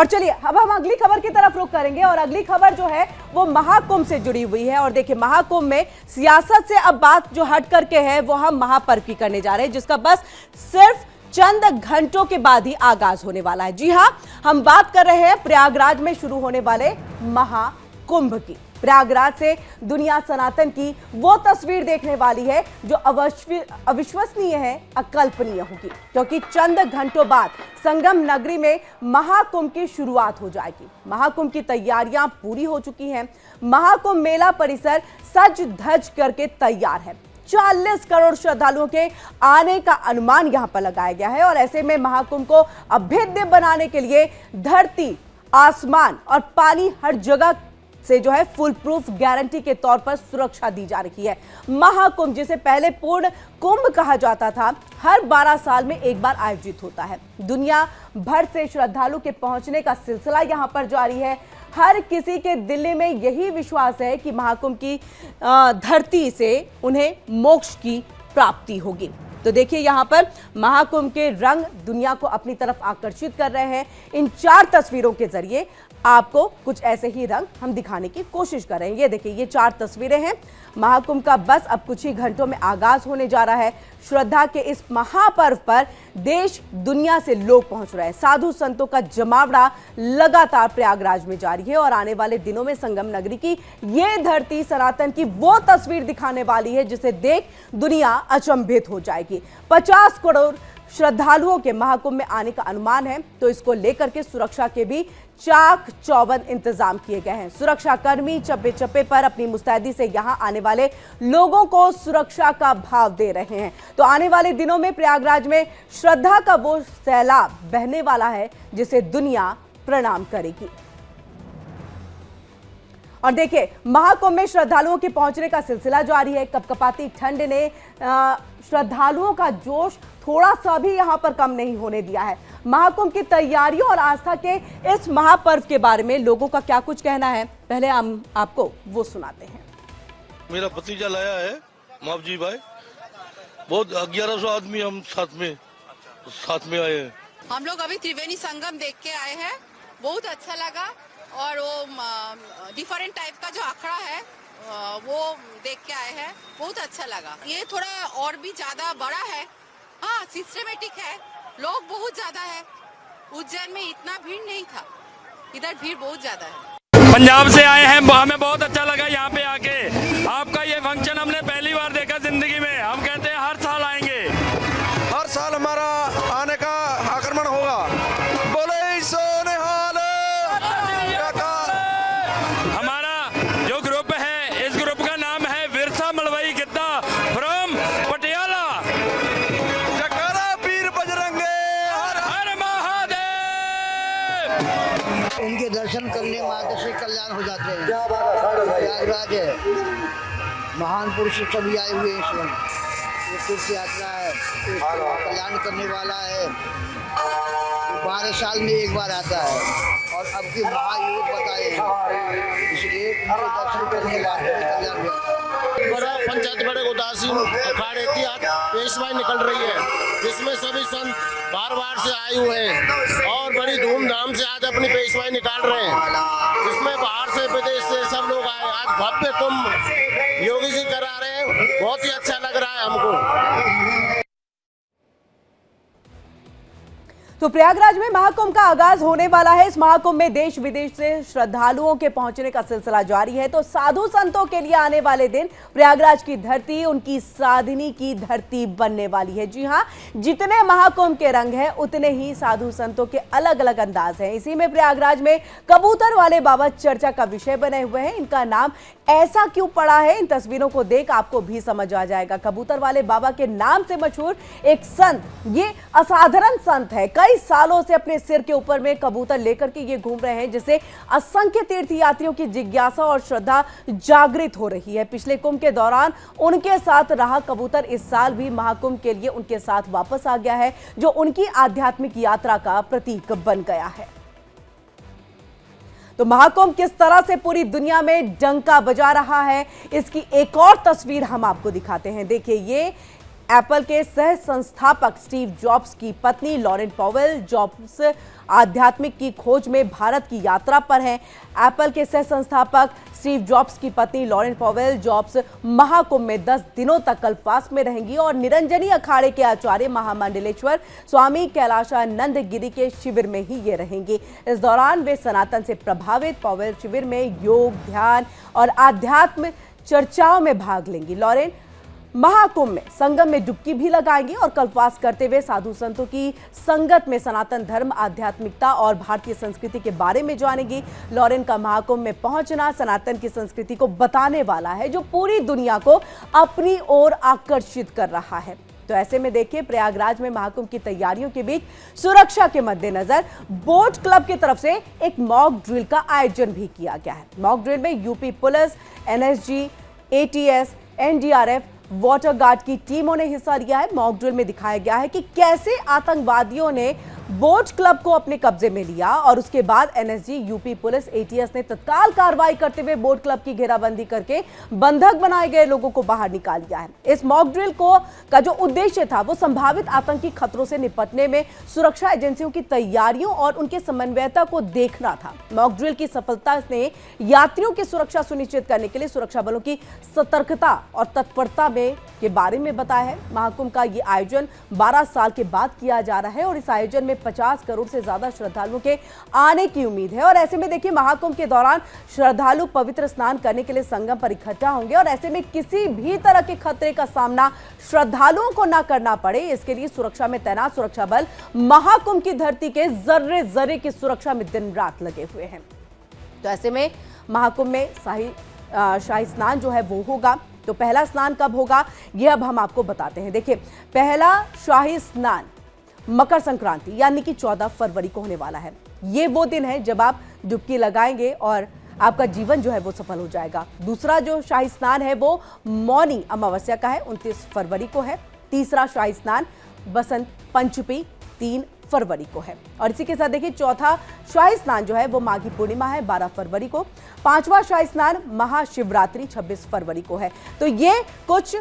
और चलिए अब हम अगली खबर की तरफ रुख करेंगे और अगली खबर जो है वो महाकुंभ से जुड़ी हुई है। और देखिए महाकुंभ में सियासत से अब बात जो हट करके है वो हम महापर्व की करने जा रहे हैं, जिसका बस सिर्फ चंद घंटों के बाद ही आगाज होने वाला है। जी हां, हम बात कर रहे हैं प्रयागराज में शुरू होने वाले महाकुंभ की। प्रयागराज से दुनिया सनातन की वो तस्वीर देखने वाली है जो अविश्वसनीय है, अकल्पनीय होगी, क्योंकि चंद घंटों बाद संगम नगरी में महाकुंभ की शुरुआत हो जाएगी। महाकुंभ की तैयारियां पूरी हो चुकी हैं। महाकुंभ मेला परिसर सज धज करके तैयार है। 40 करोड़ श्रद्धालुओं के आने का अनुमान यहां पर लगाया गया है और ऐसे में महाकुंभ को अभेद्य बनाने के लिए धरती, आसमान और पानी हर जगह से जो है फुल प्रूफ गारंटी के तौर पर सुरक्षा दी जा रही है। महाकुंभ, जिसे पहले पूर्ण कुंभ कहा जाता था, हर 12 साल में एक बार आयोजित होता है। दुनिया भर से श्रद्धालु के पहुंचने का सिलसिला यहां पर जारी है। हर किसी के दिल में यही विश्वास है कि महाकुंभ की धरती से उन्हें मोक्ष की प्राप्ति होगी। तो देखिए यहाँ पर महाकुंभ के रंग दुनिया को अपनी तरफ आकर्षित कर रहे हैं। इन 4 तस्वीरों के जरिए आपको कुछ ऐसे ही रंग हम दिखाने की कोशिश कर रहे हैं। ये देखिए, ये 4 तस्वीरें हैं। महाकुंभ का बस अब कुछ ही घंटों में आगाज होने जा रहा है। श्रद्धा के इस महापर्व पर देश दुनिया से लोग पहुंच रहे हैं। साधु संतों का जमावड़ा लगातार प्रयागराज में जारी है और आने वाले दिनों में संगम नगरी की ये धरती सनातन की वो तस्वीर दिखाने वाली है जिसे देख दुनिया अचंभित हो जाएगी। 50 करोड़ श्रद्धालुओं के महाकुंभ में आने का अनुमान है, तो इसको लेकर के सुरक्षा के भी चाक चौबंद इंतजाम किए गए हैं। सुरक्षा कर्मी चप्पे चप्पे पर अपनी मुस्तैदी से यहां आने वाले लोगों को सुरक्षा का भाव दे रहे हैं। तो आने वाले दिनों में प्रयागराज में श्रद्धा का वो सैलाब बहने वाला है जिसे दुनिया प्रणाम करेगी। और देखिए महाकुंभ में श्रद्धालुओं के पहुंचने का सिलसिला जारी है। कपकपाती ठंड ने श्रद्धालुओं का जोश थोड़ा सा भी यहां पर कम नहीं होने दिया है। महाकुंभ की तैयारियों और आस्था के इस महापर्व के बारे में लोगों का क्या कुछ कहना है, पहले हम आपको वो सुनाते हैं। मेरा भतीजा लाया है मावजी भाई, बहुत 1100 आदमी हम साथ में आए हैं। हम लोग अभी त्रिवेणी संगम देख के आए हैं, बहुत अच्छा लगा। और वो डिफरेंट टाइप का जो अखड़ा है वो देख के आए हैं, बहुत अच्छा लगा। ये थोड़ा और भी ज्यादा बड़ा है, हाँ सिस्टमेटिक है, लोग बहुत ज्यादा है। उज्जैन में इतना भीड़ नहीं था, इधर भीड़ बहुत ज्यादा है। पंजाब से आए हैं, हमें बहुत अच्छा लगा यहाँ पे आके। आपका ये फंक्शन हमने पहली बार देखा जिंदगी में। हम कहते हैं हर साल आएंगे, हर साल हमारा आने का आक्रमण होगा। बोले सोनेहाल। हमारा जो ग्रुप है, इस ग्रुप का नाम है विरसा मलवई गिद्दा फ्रॉम पटियाला। जयकारा वीर बजरंगे, हर हर महादेव। इनके दर्शन करने मात्र से कल्याण हो जाते हैं। प्रयागराज है, महान पुरुष सभी आए हुए हैं इसमें। ये तीर्थ यात्रा है, कल्याण करने वाला है। 12 साल में एक बार आता है और अब की महायोग बताए हैं, इसलिए इनके दर्शन करने वाले कल्याण होता है। बड़ा पंचायत बड़े उदासीन अखाड़े की आज पेशवाई निकल रही है, जिसमें सभी संत बार बार से आए हुए हैं और बड़ी धूमधाम से आज अपनी पेशवाई निकाल रहे हैं, जिसमें बाहर से विदेश से सब लोग आए। आज भव्य कुंभ योगी जी करा रहे हैं, बहुत ही अच्छा लग रहा है हमको। तो प्रयागराज में महाकुंभ का आगाज होने वाला है। इस महाकुंभ में देश विदेश से श्रद्धालुओं के पहुंचने का सिलसिला जारी है। तो साधु संतों के लिए आने वाले दिन प्रयागराज की धरती उनकी साधनी की धरती बनने वाली है। जी हां, जितने महाकुंभ के रंग हैं उतने ही साधु संतों के अलग अलग अंदाज हैं। इसी में प्रयागराज में कबूतर वाले बाबा चर्चा का विषय बने हुए हैं। इनका नाम ऐसा क्यों पड़ा है, इन तस्वीरों को देख आपको भी समझ आ जाएगा। कबूतर वाले बाबा के नाम से मशहूर एक संत, ये असाधारण संत है। कई सालों से अपने सिर के ऊपर में कबूतर लेकर के ये घूम रहे हैं, जिससे असंख्य तीर्थयात्रियों की जिज्ञासा और श्रद्धा जागृत हो रही है। पिछले कुंभ के दौरान उनके साथ रहा कबूतर इस साल भी महाकुंभ के लिए उनके साथ वापस आ गया है, जो उनकी आध्यात्मिक यात्रा का प्रतीक बन गया है। तो महाकुंभ किस तरह से पूरी दुनिया में डंका बजा रहा है, इसकी एक और तस्वीर हम आपको दिखाते हैं। देखिए, ये एप्पल के सह संस्थापक स्टीव जॉब्स की पत्नी लॉरेन पॉवेल जॉब्स आध्यात्मिक की खोज में भारत की यात्रा पर हैं। एप्पल के सह संस्थापक स्टीव जॉब्स की पत्नी लॉरेन पॉवेल जॉब्स महाकुंभ में 10 दिनों तक कल्पवास में रहेंगी और निरंजनी अखाड़े के आचार्य महामंडलेश्वर स्वामी कैलाशानंद गिरी के शिविर में ही ये रहेंगी। इस दौरान वे सनातन से प्रभावित पॉवेल शिविर में योग, ध्यान और आध्यात्म चर्चाओं में भाग लेंगी। लॉरेन महाकुंभ में संगम में डुबकी भी लगाएंगी और कल्पवास करते हुए साधु संतों की संगत में सनातन धर्म, आध्यात्मिकता और भारतीय संस्कृति के बारे में जानेंगी। लॉरेन का महाकुंभ में पहुंचना सनातन की संस्कृति को बताने वाला है, जो पूरी दुनिया को अपनी ओर आकर्षित कर रहा है। तो ऐसे में देखिए, प्रयागराज में महाकुंभ की तैयारियों के बीच सुरक्षा के मद्देनजर बोट क्लब की तरफ से एक मॉक ड्रिल का आयोजन भी किया गया है। मॉक ड्रिल में UP police, NSG, ATS, NDRF, water guard की टीमों ने हिस्सा लिया है। मॉक ड्रिल में दिखाया गया है कि कैसे आतंकवादियों ने बोट क्लब को अपने कब्जे में लिया और उसके बाद एनएसजी, यूपी पुलिस, एटीएस ने तत्काल कार्रवाई करते हुए बोट क्लब की घेराबंदी करके बंधक बनाए गए लोगों को बाहर निकाल दिया है। इस मॉक ड्रिल का जो उद्देश्य था वो संभावित आतंकी खतरों से निपटने में सुरक्षा एजेंसियों की तैयारियों और उनके समन्वयता को देखना था। मॉक ड्रिल की सफलता ने यात्रियों की सुरक्षा सुनिश्चित करने के लिए सुरक्षा बलों की सतर्कता और तत्परता के बारे में बताया है। महाकुंभ का ये आयोजन 12 साल के बाद किया जा रहा है और इस आयोजन में 50 करोड़ से ज्यादा श्रद्धालुओं के आने की उम्मीद है। और ऐसे में देखिए, महाकुंभ के दौरान श्रद्धालु पवित्र स्नान करने के लिए संगम पर इकट्ठा होंगे और ऐसे में किसी भी तरह के खतरे का सामना श्रद्धालुओं को ना करना पड़े, इसके लिए सुरक्षा में तैनात सुरक्षा बल महाकुंभ की धरती के जर्रे जर्रे की सुरक्षा में दिन रात लगे हुए हैं। तो ऐसे में महाकुंभ में शाही स्नान जो है वो होगा। तो पहला स्नान कब होगा ये अब हम आपको बताते हैं। देखिए, पहला शाही स्नान मकर संक्रांति यानी कि 14 फरवरी को होने वाला है। ये वो दिन है जब आप डुबकी लगाएंगे और आपका जीवन जो है वो सफल हो जाएगा। दूसरा जो शाही स्नान है वो मौनी अमावस्या का है, 29 फरवरी को है। तीसरा शाही स्नान बसंत पंचमी 3 फरवरी को है। और इसी के साथ देखिए, चौथा शाही स्नान जो है वो माघी पूर्णिमा है, 12 फरवरी को। पांचवा शाही स्नान महाशिवरात्रि 26 फरवरी को है। तो ये कुछ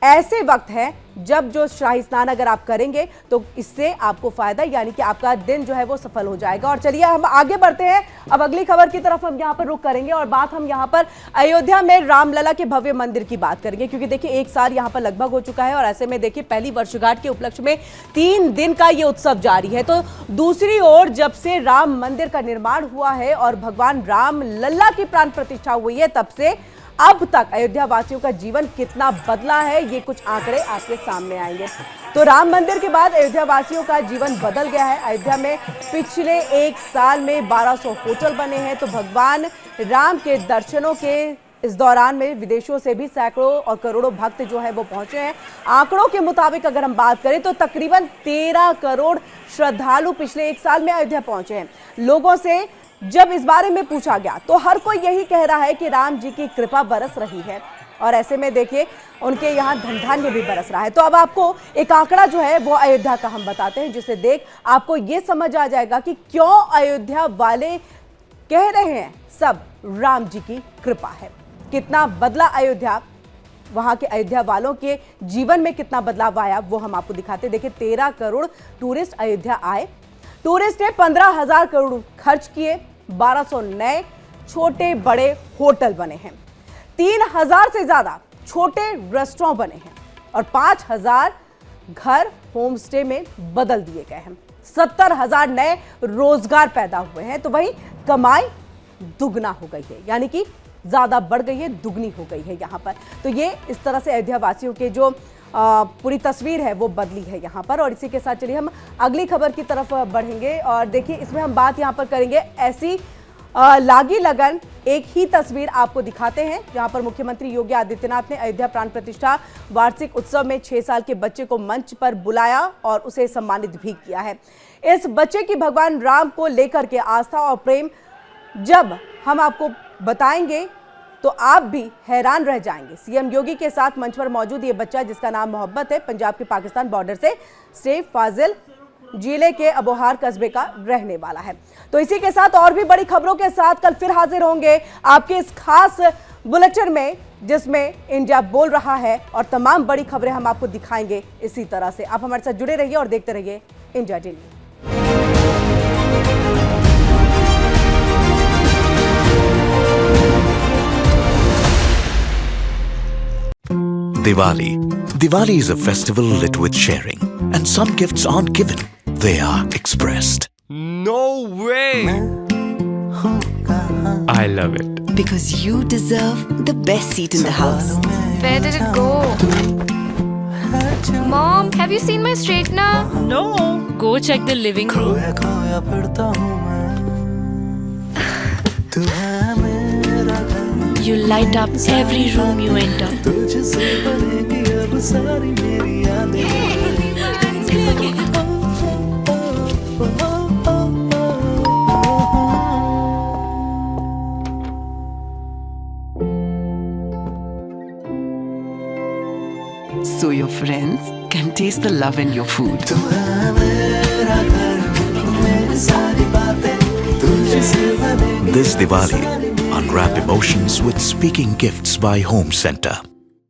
ऐसे वक्त है जब जो शाही स्नान अगर आप करेंगे तो इससे आपको फायदा, यानी कि आपका दिन जो है वो सफल हो जाएगा। और चलिए हम आगे बढ़ते हैं। अब अगली खबर की तरफ हम यहाँ पर रुख करेंगे और बात हम यहाँ पर अयोध्या में रामलला के भव्य मंदिर की बात करेंगे, क्योंकि देखिए 1 साल यहाँ पर लगभग हो चुका है और ऐसे में देखिए पहली वर्षगांठ के उपलक्ष्य में 3 दिन का ये उत्सव जारी है। तो दूसरी ओर जब से राम मंदिर का निर्माण हुआ है और भगवान राम लल्ला की प्राण प्रतिष्ठा हुई है, तब से अब तक अयोध्या वासियों का जीवन कितना बदला है, ये कुछ आंकड़े आपके सामने आएंगे। तो राम मंदिर के बाद अयोध्या वासियों का जीवन बदल गया है। अयोध्या में पिछले 1 साल में 1200 होटल बने हैं। तो भगवान राम के दर्शनों के इस दौरान में विदेशों से भी सैकड़ों और करोड़ों भक्त जो है वो पहुंचे हैं। आंकड़ों के मुताबिक अगर हम बात करें तो तकरीबन 13 करोड़ श्रद्धालु पिछले 1 साल में अयोध्या पहुंचे हैं। लोगों से जब इस बारे में पूछा गया तो हर कोई यही कह रहा है कि राम जी की कृपा बरस रही है और ऐसे में देखिए उनके यहाँ धन धान्य भी बरस रहा है। तो अब आपको एक आंकड़ा जो है वो अयोध्या का हम बताते हैं, जिसे देख आपको ये समझ आ जाएगा कि क्यों अयोध्या वाले कह रहे हैं सब राम जी की कृपा है। कितना बदला अयोध्या, वहां के अयोध्या वालों के जीवन में कितना बदलाव आया वो हम आपको दिखाते। देखिए 13 करोड़ टूरिस्ट अयोध्या आए। टूरिस्ट ने 15,000 करोड़ खर्च किए। 1200 नए छोटे बड़े होटल बने हैं। 3000 से ज्यादा छोटे रेस्टोरेंट बने हैं और 5000 घर होम स्टे में बदल दिए गए हैं। 70,000 नए रोजगार पैदा हुए हैं। तो वहीं कमाई दुगना हो गई है, यानी कि ज्यादा बढ़ गई है, दुगनी हो गई है यहाँ पर। तो ये इस तरह से अयोध्या वासियों के जो पूरी तस्वीर है वो बदली है यहाँ पर। और इसी के साथ चलिए हम अगली खबर की तरफ बढ़ेंगे और देखिए इसमें हम बात यहाँ पर करेंगे ऐसी लागी लगन एक ही तस्वीर आपको दिखाते हैं, जहां पर मुख्यमंत्री योगी आदित्यनाथ ने अयोध्या प्राण प्रतिष्ठा वार्षिक उत्सव में 6 साल के बच्चे को मंच पर बुलाया और उसे सम्मानित भी किया है। इस बच्चे की भगवान राम को लेकर के आस्था और प्रेम जब हम आपको बताएंगे तो आप भी हैरान रह जाएंगे। सीएम योगी के साथ मंच पर मौजूद ये बच्चा, जिसका नाम मोहब्बत है, पंजाब के पाकिस्तान बॉर्डर से शेख फाजिल जिले के अबोहार कस्बे का रहने वाला है। तो इसी के साथ और भी बड़ी खबरों के साथ कल फिर हाजिर होंगे आपके इस खास बुलेटिन में। जिसमें इंडिया बोल रहा है और तमाम बड़ी खबरें हम आपको दिखाएंगे इसी तरह से। आप हमारे साथ जुड़े रहिए और देखते रहिए India daily. Diwali. Diwali is a festival lit with sharing. And some gifts aren't given, they are expressed. No way! I love it. Because you deserve the best seat in the house. Where did it go? Mom, have you seen my straightener? No. Go check the living room. You light up every room you enter. So your friends can taste the love in your food. This Diwali, unwrap emotions with Speaking Gifts by Home Center.